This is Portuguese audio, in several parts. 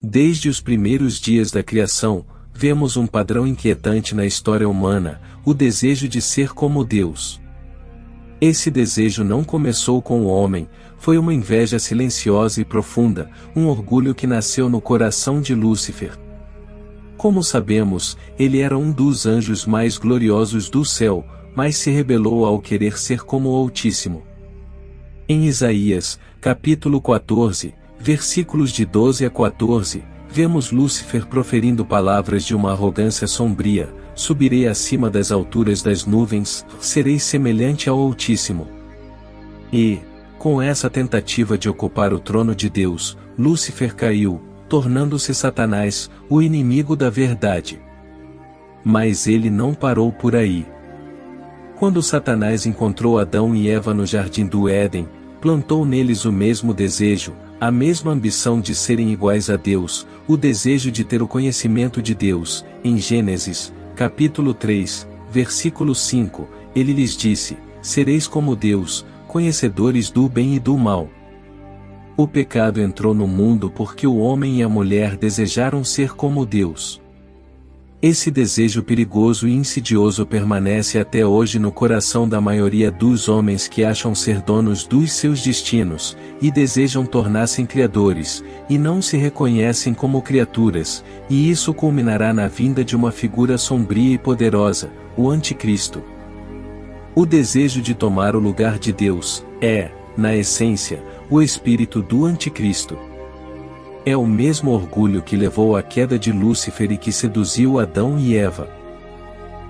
Desde os primeiros dias da criação, vemos um padrão inquietante na história humana, o desejo de ser como Deus. Esse desejo não começou com o homem, foi uma inveja silenciosa e profunda, um orgulho que nasceu no coração de Lúcifer. Como sabemos, ele era um dos anjos mais gloriosos do céu, mas se rebelou ao querer ser como o Altíssimo. Em Isaías, capítulo 14, versículos de 12 a 14, vemos Lúcifer proferindo palavras de uma arrogância sombria: subirei acima das alturas das nuvens, serei semelhante ao Altíssimo. E, com essa tentativa de ocupar o trono de Deus, Lúcifer caiu, tornando-se Satanás, o inimigo da verdade. Mas ele não parou por aí. Quando Satanás encontrou Adão e Eva no jardim do Éden, plantou neles o mesmo desejo, a mesma ambição de serem iguais a Deus, o desejo de ter o conhecimento de Deus. Em Gênesis, capítulo 3, versículo 5, ele lhes disse: sereis como Deus, conhecedores do bem e do mal. O pecado entrou no mundo porque o homem e a mulher desejaram ser como Deus. Esse desejo perigoso e insidioso permanece até hoje no coração da maioria dos homens que acham ser donos dos seus destinos, e desejam tornar-se criadores, e não se reconhecem como criaturas, e isso culminará na vinda de uma figura sombria e poderosa, o Anticristo. O desejo de tomar o lugar de Deus é, na essência, o espírito do Anticristo. É o mesmo orgulho que levou à queda de Lúcifer e que seduziu Adão e Eva.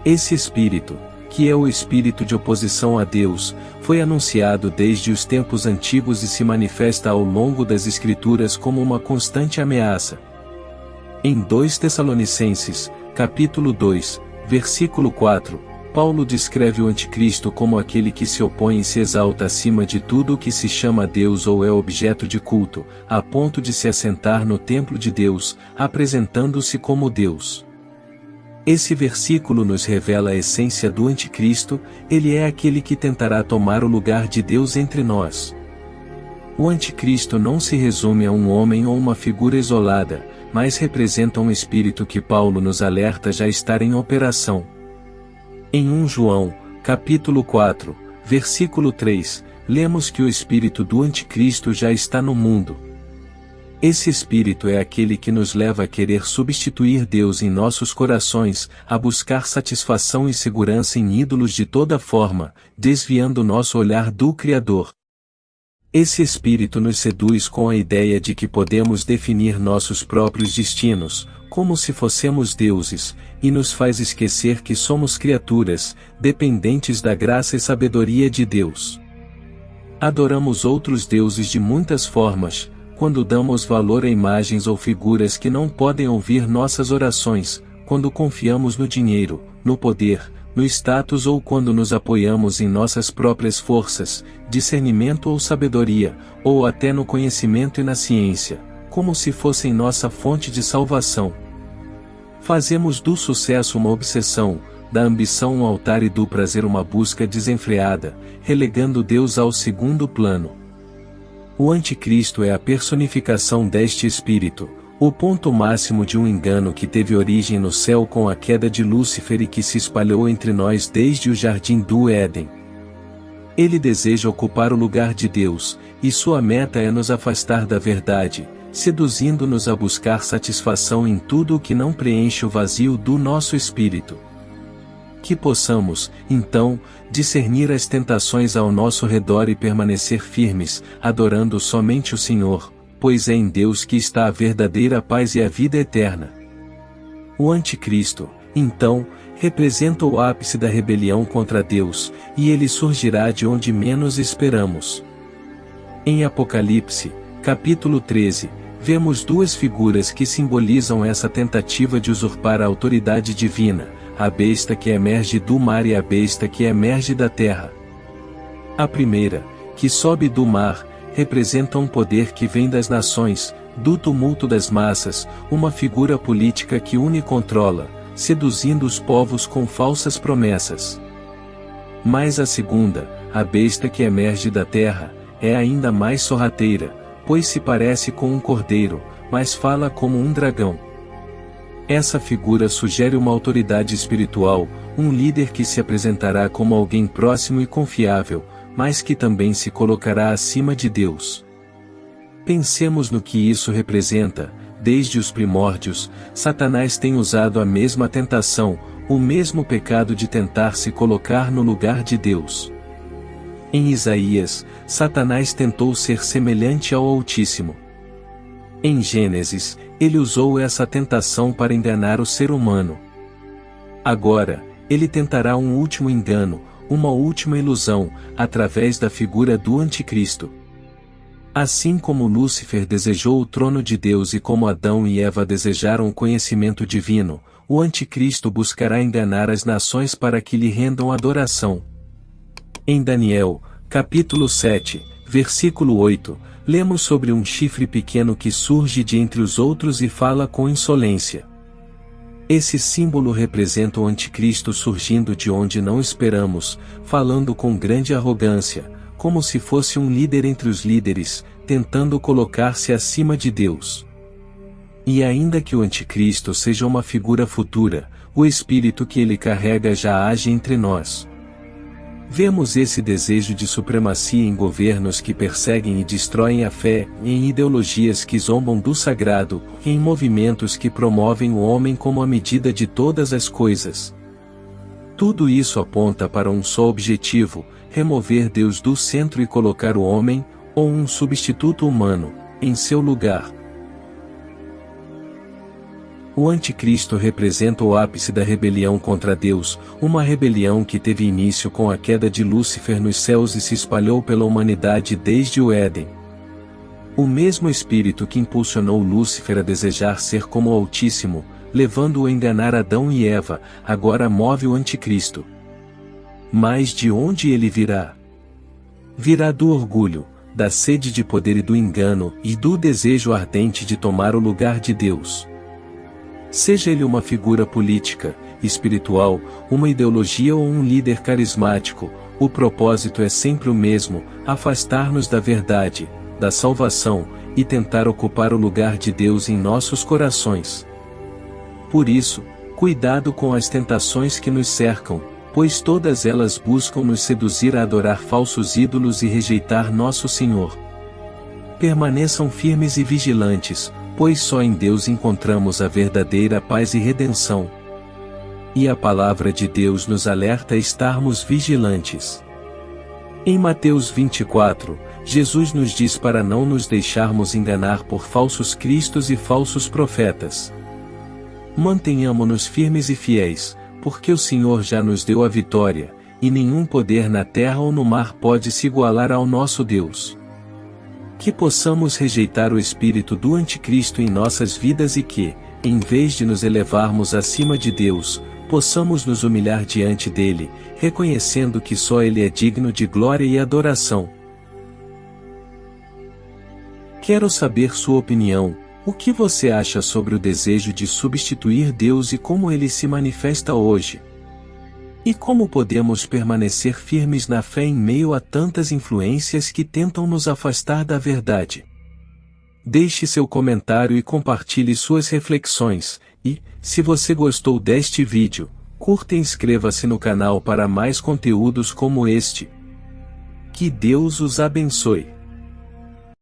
Esse espírito, que é o espírito de oposição a Deus, foi anunciado desde os tempos antigos e se manifesta ao longo das Escrituras como uma constante ameaça. Em 2 Tessalonicenses, capítulo 2, versículo 4, Paulo descreve o Anticristo como aquele que se opõe e se exalta acima de tudo o que se chama Deus ou é objeto de culto, a ponto de se assentar no templo de Deus, apresentando-se como Deus. Esse versículo nos revela a essência do Anticristo: ele é aquele que tentará tomar o lugar de Deus entre nós. O Anticristo não se resume a um homem ou uma figura isolada, mas representa um espírito que Paulo nos alerta já estar em operação. Em 1 João, capítulo 4, versículo 3, lemos que o espírito do Anticristo já está no mundo. Esse espírito é aquele que nos leva a querer substituir Deus em nossos corações, a buscar satisfação e segurança em ídolos de toda forma, desviando nosso olhar do Criador. Esse espírito nos seduz com a ideia de que podemos definir nossos próprios destinos, como se fossemos deuses, e nos faz esquecer que somos criaturas, dependentes da graça e sabedoria de Deus. Adoramos outros deuses de muitas formas, quando damos valor a imagens ou figuras que não podem ouvir nossas orações, quando confiamos no dinheiro, no poder, no status ou quando nos apoiamos em nossas próprias forças, discernimento ou sabedoria, ou até no conhecimento e na ciência, como se fossem nossa fonte de salvação. Fazemos do sucesso uma obsessão, da ambição um altar e do prazer uma busca desenfreada, relegando Deus ao segundo plano. O Anticristo é a personificação deste espírito, o ponto máximo de um engano que teve origem no céu com a queda de Lúcifer e que se espalhou entre nós desde o jardim do Éden. Ele deseja ocupar o lugar de Deus, e sua meta é nos afastar da verdade, seduzindo-nos a buscar satisfação em tudo o que não preenche o vazio do nosso espírito. Que possamos, então, discernir as tentações ao nosso redor e permanecer firmes, adorando somente o Senhor, pois é em Deus que está a verdadeira paz e a vida eterna. O Anticristo, então, representa o ápice da rebelião contra Deus, e ele surgirá de onde menos esperamos. Em Apocalipse, capítulo 13, vemos duas figuras que simbolizam essa tentativa de usurpar a autoridade divina: a besta que emerge do mar e a besta que emerge da terra. A primeira, que sobe do mar, representa um poder que vem das nações, do tumulto das massas, uma figura política que une e controla, seduzindo os povos com falsas promessas. Mas a segunda, a besta que emerge da terra, é ainda mais sorrateira, pois se parece com um cordeiro, mas fala como um dragão. Essa figura sugere uma autoridade espiritual, um líder que se apresentará como alguém próximo e confiável, mas que também se colocará acima de Deus. Pensemos no que isso representa. Desde os primórdios, Satanás tem usado a mesma tentação, o mesmo pecado de tentar se colocar no lugar de Deus. Em Isaías, Satanás tentou ser semelhante ao Altíssimo. Em Gênesis, ele usou essa tentação para enganar o ser humano. Agora, ele tentará um último engano, uma última ilusão, através da figura do Anticristo. Assim como Lúcifer desejou o trono de Deus e como Adão e Eva desejaram o conhecimento divino, o Anticristo buscará enganar as nações para que lhe rendam adoração. Em Daniel, capítulo 7, versículo 8, lemos sobre um chifre pequeno que surge de entre os outros e fala com insolência. Esse símbolo representa o Anticristo surgindo de onde não esperamos, falando com grande arrogância, como se fosse um líder entre os líderes, tentando colocar-se acima de Deus. E ainda que o Anticristo seja uma figura futura, o espírito que ele carrega já age entre nós. Vemos esse desejo de supremacia em governos que perseguem e destroem a fé, em ideologias que zombam do sagrado, em movimentos que promovem o homem como a medida de todas as coisas. Tudo isso aponta para um só objetivo: remover Deus do centro e colocar o homem, ou um substituto humano, em seu lugar. O Anticristo representa o ápice da rebelião contra Deus, uma rebelião que teve início com a queda de Lúcifer nos céus e se espalhou pela humanidade desde o Éden. O mesmo espírito que impulsionou Lúcifer a desejar ser como o Altíssimo, levando-o a enganar Adão e Eva, agora move o Anticristo. Mas de onde ele virá? Virá do orgulho, da sede de poder e do engano, e do desejo ardente de tomar o lugar de Deus. Seja ele uma figura política, espiritual, uma ideologia ou um líder carismático, o propósito é sempre o mesmo: afastar-nos da verdade, da salvação, e tentar ocupar o lugar de Deus em nossos corações. Por isso, cuidado com as tentações que nos cercam, pois todas elas buscam nos seduzir a adorar falsos ídolos e rejeitar nosso Senhor. Permaneçam firmes e vigilantes, pois só em Deus encontramos a verdadeira paz e redenção. E a palavra de Deus nos alerta a estarmos vigilantes. Em Mateus 24, Jesus nos diz para não nos deixarmos enganar por falsos cristos e falsos profetas. Mantenhamo-nos firmes e fiéis, porque o Senhor já nos deu a vitória, e nenhum poder na terra ou no mar pode se igualar ao nosso Deus. Que possamos rejeitar o espírito do Anticristo em nossas vidas e que, em vez de nos elevarmos acima de Deus, possamos nos humilhar diante dele, reconhecendo que só ele é digno de glória e adoração. Quero saber sua opinião. O que você acha sobre o desejo de substituir Deus e como ele se manifesta hoje? E como podemos permanecer firmes na fé em meio a tantas influências que tentam nos afastar da verdade? Deixe seu comentário e compartilhe suas reflexões, e, se você gostou deste vídeo, curta e inscreva-se no canal para mais conteúdos como este. Que Deus os abençoe.